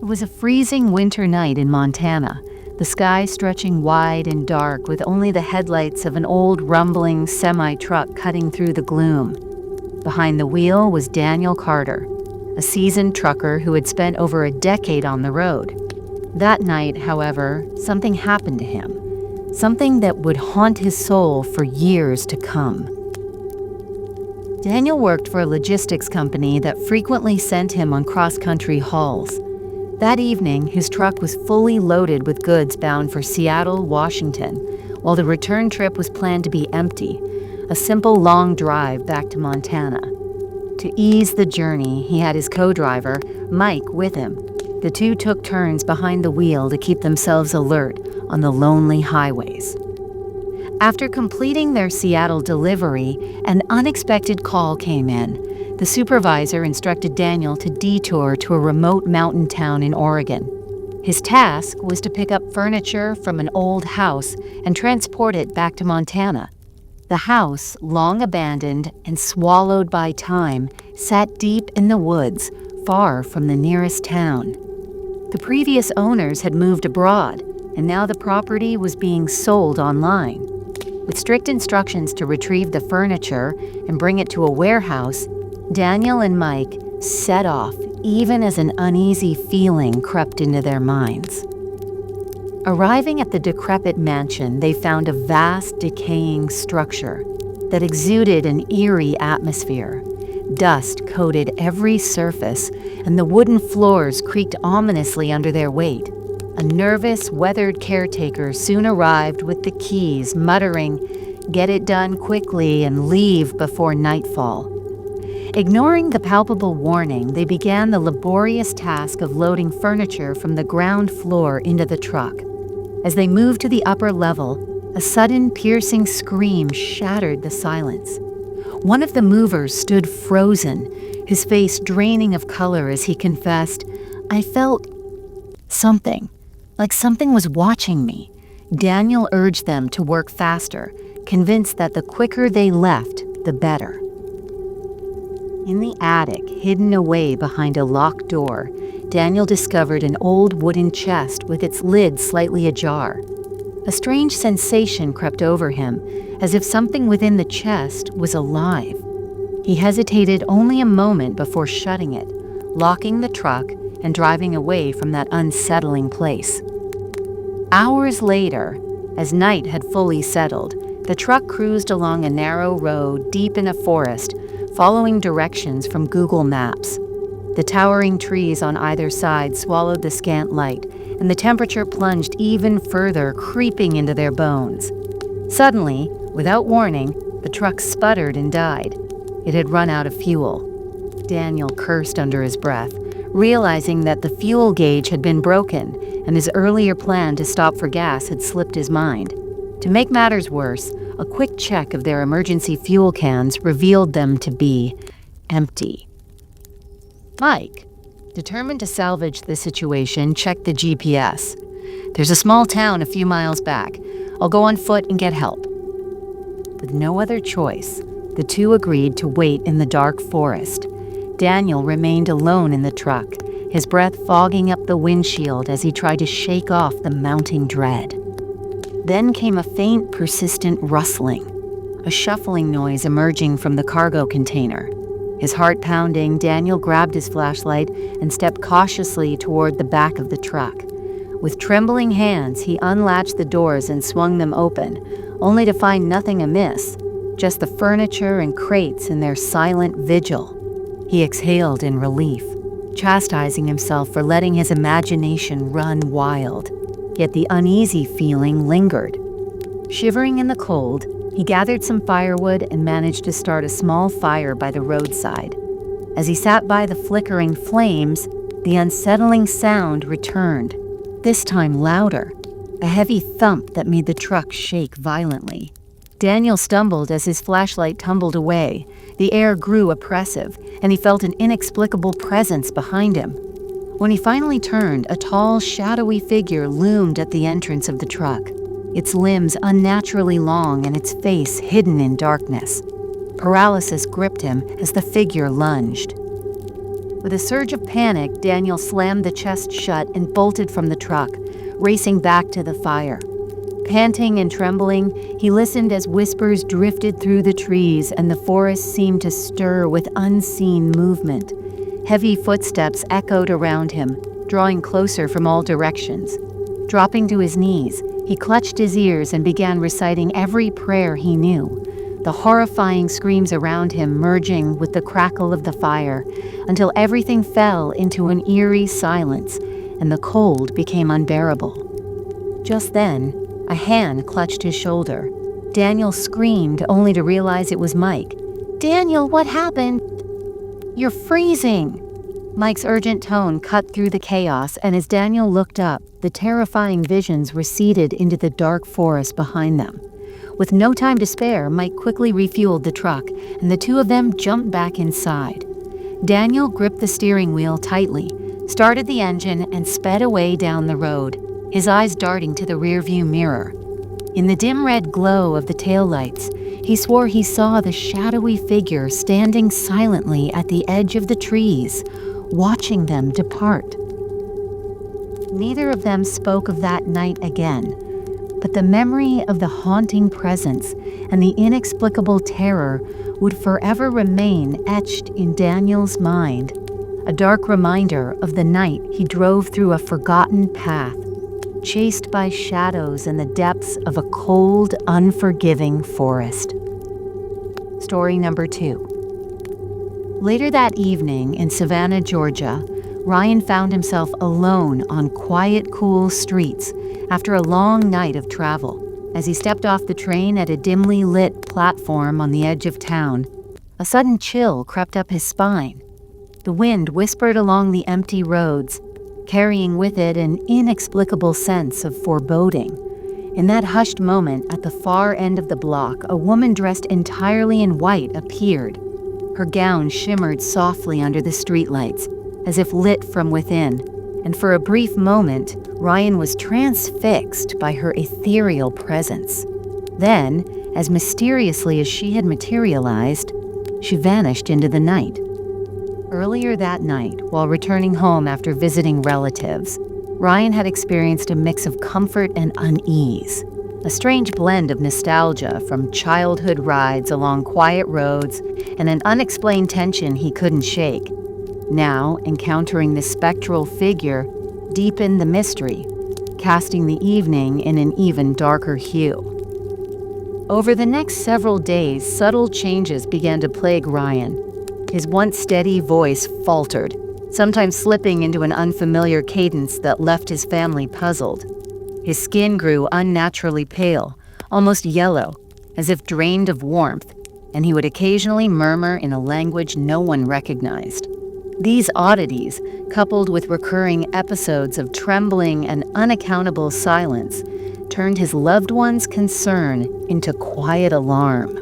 It was a freezing winter night in Montana, the sky stretching wide and dark with only the headlights of an old rumbling semi-truck cutting through the gloom. Behind the wheel was Daniel Carter, a seasoned trucker who had spent over a decade on the road. That night, however, something happened to him, something that would haunt his soul for years to come. Daniel worked for a logistics company that frequently sent him on cross-country hauls. That evening, his truck was fully loaded with goods bound for Seattle, Washington, while the return trip was planned to be empty, a simple long drive back to Montana. To ease the journey, he had his co-driver, Mike, with him. The two took turns behind the wheel to keep themselves alert on the lonely highways. After completing their Seattle delivery, an unexpected call came in. The supervisor instructed Daniel to detour to a remote mountain town in Oregon. His task was to pick up furniture from an old house and transport it back to Montana. The house, long abandoned and swallowed by time, sat deep in the woods, far from the nearest town. The previous owners had moved abroad, and now the property was being sold online. With strict instructions to retrieve the furniture and bring it to a warehouse, Daniel and Mike set off, even as an uneasy feeling crept into their minds. Arriving at the decrepit mansion, they found a vast, decaying structure that exuded an eerie atmosphere. Dust coated every surface, and the wooden floors creaked ominously under their weight. A nervous, weathered caretaker soon arrived with the keys, muttering, "Get it done quickly and leave before nightfall." Ignoring the palpable warning, they began the laborious task of loading furniture from the ground floor into the truck. As they moved to the upper level, a sudden piercing scream shattered the silence. One of the movers stood frozen, his face draining of color as he confessed, "I felt something, like something was watching me." Daniel urged them to work faster, convinced that the quicker they left, the better. In the attic, hidden away behind a locked door, Daniel discovered an old wooden chest with its lid slightly ajar. A strange sensation crept over him, as if something within the chest was alive. He hesitated only a moment before shutting it, locking the truck and driving away from that unsettling place. Hours later, as night had fully settled, the truck cruised along a narrow road deep in a forest, following directions from Google Maps. The towering trees on either side swallowed the scant light, and the temperature plunged even further, creeping into their bones. Suddenly, without warning, the truck sputtered and died. It had run out of fuel. Daniel cursed under his breath, realizing that the fuel gauge had been broken, and his earlier plan to stop for gas had slipped his mind. To make matters worse, a quick check of their emergency fuel cans revealed them to be empty. Mike, determined to salvage the situation, checked the GPS. "There's a small town a few miles back. I'll go on foot and get help." With no other choice, the two agreed to wait in the dark forest. Daniel remained alone in the truck, his breath fogging up the windshield as he tried to shake off the mounting dread. Then came a faint, persistent rustling, a shuffling noise emerging from the cargo container. His heart pounding, Daniel grabbed his flashlight and stepped cautiously toward the back of the truck. With trembling hands, he unlatched the doors and swung them open, only to find nothing amiss, just the furniture and crates in their silent vigil. He exhaled in relief, chastising himself for letting his imagination run wild. Yet the uneasy feeling lingered. Shivering in the cold, he gathered some firewood and managed to start a small fire by the roadside. As he sat by the flickering flames, the unsettling sound returned, this time louder, a heavy thump that made the truck shake violently. Daniel stumbled as his flashlight tumbled away. The air grew oppressive, and he felt an inexplicable presence behind him. When he finally turned, a tall, shadowy figure loomed at the entrance of the truck, its limbs unnaturally long and its face hidden in darkness. Paralysis gripped him as the figure lunged. With a surge of panic, Daniel slammed the chest shut and bolted from the truck, racing back to the fire. Panting and trembling, he listened as whispers drifted through the trees and the forest seemed to stir with unseen movement. Heavy footsteps echoed around him, drawing closer from all directions. Dropping to his knees, he clutched his ears and began reciting every prayer he knew, the horrifying screams around him merging with the crackle of the fire, until everything fell into an eerie silence and the cold became unbearable. Just then, a hand clutched his shoulder. Daniel screamed, only to realize it was Mike. "Daniel, what happened?" "You're freezing!" Mike's urgent tone cut through the chaos, and as Daniel looked up, the terrifying visions receded into the dark forest behind them. With no time to spare, Mike quickly refueled the truck, and the two of them jumped back inside. Daniel gripped the steering wheel tightly, started the engine, and sped away down the road, his eyes darting to the rearview mirror. In the dim red glow of the taillights, he swore he saw the shadowy figure standing silently at the edge of the trees, watching them depart. Neither of them spoke of that night again, but the memory of the haunting presence and the inexplicable terror would forever remain etched in Daniel's mind, a dark reminder of the night he drove through a forgotten path, chased by shadows in the depths of a cold, unforgiving forest. Story number 2. Later that evening in Savannah, Georgia, Ryan found himself alone on quiet, cool streets after a long night of travel. As he stepped off the train at a dimly lit platform on the edge of town, a sudden chill crept up his spine. The wind whispered along the empty roads, carrying with it an inexplicable sense of foreboding. In that hushed moment at the far end of the block, a woman dressed entirely in white appeared. Her gown shimmered softly under the streetlights, as if lit from within, and for a brief moment, Ryan was transfixed by her ethereal presence. Then, as mysteriously as she had materialized, she vanished into the night. Earlier that night, while returning home after visiting relatives, Ryan had experienced a mix of comfort and unease, a strange blend of nostalgia from childhood rides along quiet roads and an unexplained tension he couldn't shake. Now, encountering this spectral figure deepened the mystery, casting the evening in an even darker hue. Over the next several days, subtle changes began to plague Ryan. His once steady voice faltered, sometimes slipping into an unfamiliar cadence that left his family puzzled. His skin grew unnaturally pale, almost yellow, as if drained of warmth, and he would occasionally murmur in a language no one recognized. These oddities, coupled with recurring episodes of trembling and unaccountable silence, turned his loved one's concern into quiet alarm.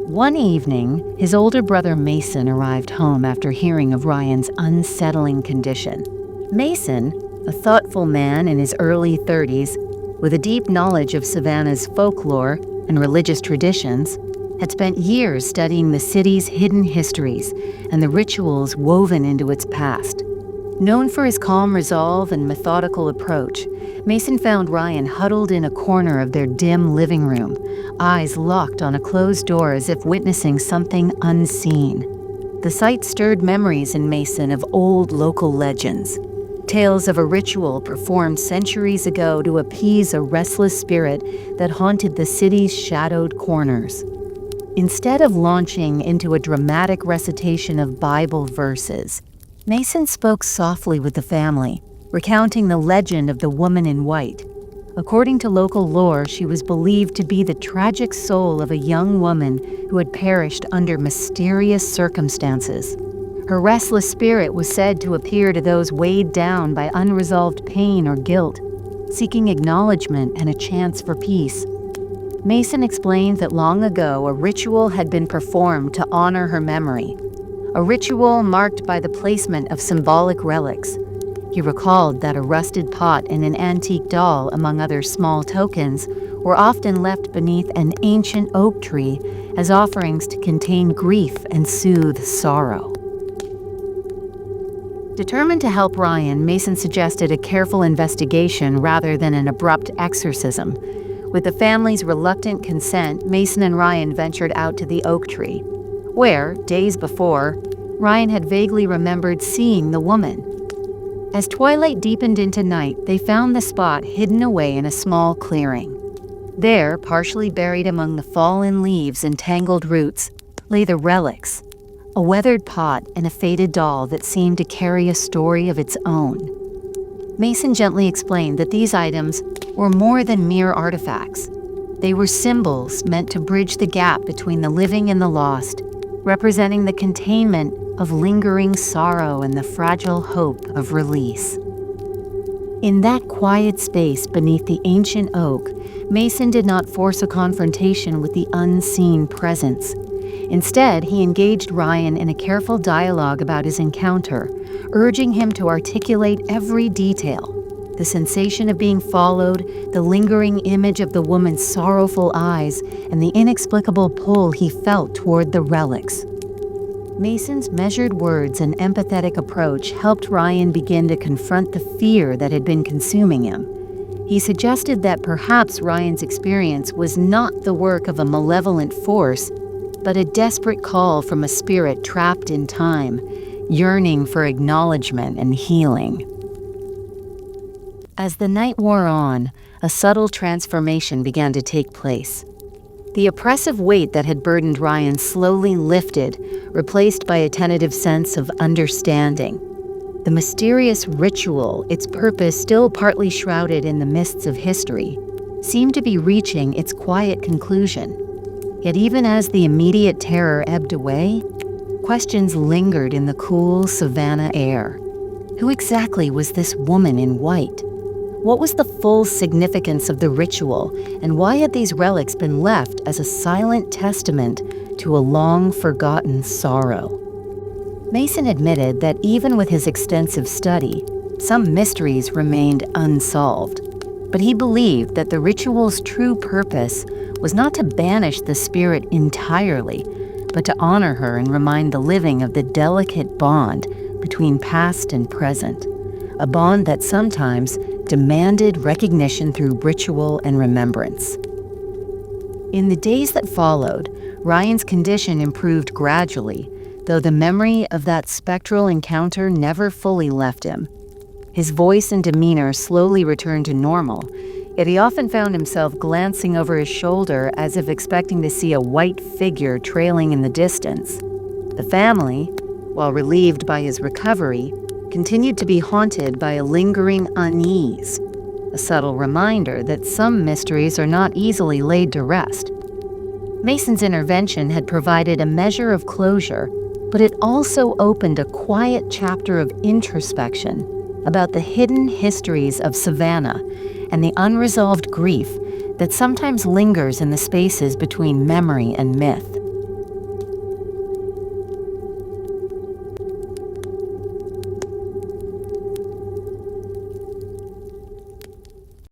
One evening, his older brother Mason arrived home after hearing of Ryan's unsettling condition. Mason, a thoughtful man in his early 30s, with a deep knowledge of Savannah's folklore and religious traditions, had spent years studying the city's hidden histories and the rituals woven into its past. Known for his calm resolve and methodical approach, Mason found Ryan huddled in a corner of their dim living room, eyes locked on a closed door as if witnessing something unseen. The sight stirred memories in Mason of old local legends, tales of a ritual performed centuries ago to appease a restless spirit that haunted the city's shadowed corners. Instead of launching into a dramatic recitation of Bible verses, Mason spoke softly with the family, recounting the legend of the woman in white. According to local lore, she was believed to be the tragic soul of a young woman who had perished under mysterious circumstances. Her restless spirit was said to appear to those weighed down by unresolved pain or guilt, seeking acknowledgement and a chance for peace. Mason explained that long ago a ritual had been performed to honor her memory, a ritual marked by the placement of symbolic relics. He recalled that a rusted pot and an antique doll, among other small tokens, were often left beneath an ancient oak tree as offerings to contain grief and soothe sorrow. Determined to help Ryan, Mason suggested a careful investigation rather than an abrupt exorcism. With the family's reluctant consent, Mason and Ryan ventured out to the oak tree, where, days before, Ryan had vaguely remembered seeing the woman. As twilight deepened into night, they found the spot hidden away in a small clearing. There, partially buried among the fallen leaves and tangled roots, lay the relics, a weathered pot and a faded doll that seemed to carry a story of its own. Mason gently explained that these items were more than mere artifacts. They were symbols meant to bridge the gap between the living and the lost, representing the containment of lingering sorrow and the fragile hope of release. In that quiet space beneath the ancient oak, Mason did not force a confrontation with the unseen presence. Instead, he engaged Ryan in a careful dialogue about his encounter, urging him to articulate every detail: the sensation of being followed, the lingering image of the woman's sorrowful eyes, and the inexplicable pull he felt toward the relics. Mason's measured words and empathetic approach helped Ryan begin to confront the fear that had been consuming him. He suggested that perhaps Ryan's experience was not the work of a malevolent force, but a desperate call from a spirit trapped in time, yearning for acknowledgement and healing. As the night wore on, a subtle transformation began to take place. The oppressive weight that had burdened Ryan slowly lifted, replaced by a tentative sense of understanding. The mysterious ritual, its purpose still partly shrouded in the mists of history, seemed to be reaching its quiet conclusion. Yet even as the immediate terror ebbed away, questions lingered in the cool savanna air. Who exactly was this woman in white? What was the full significance of the ritual, and why had these relics been left as a silent testament to a long-forgotten sorrow? Mason admitted that even with his extensive study, some mysteries remained unsolved. But he believed that the ritual's true purpose was not to banish the spirit entirely, but to honor her and remind the living of the delicate bond between past and present, a bond that sometimes demanded recognition through ritual and remembrance. In the days that followed, Ryan's condition improved gradually, though the memory of that spectral encounter never fully left him. His voice and demeanor slowly returned to normal, yet he often found himself glancing over his shoulder as if expecting to see a white figure trailing in the distance. The family, while relieved by his recovery, continued to be haunted by a lingering unease, a subtle reminder that some mysteries are not easily laid to rest. Mason's intervention had provided a measure of closure, but it also opened a quiet chapter of introspection about the hidden histories of Savannah and the unresolved grief that sometimes lingers in the spaces between memory and myth.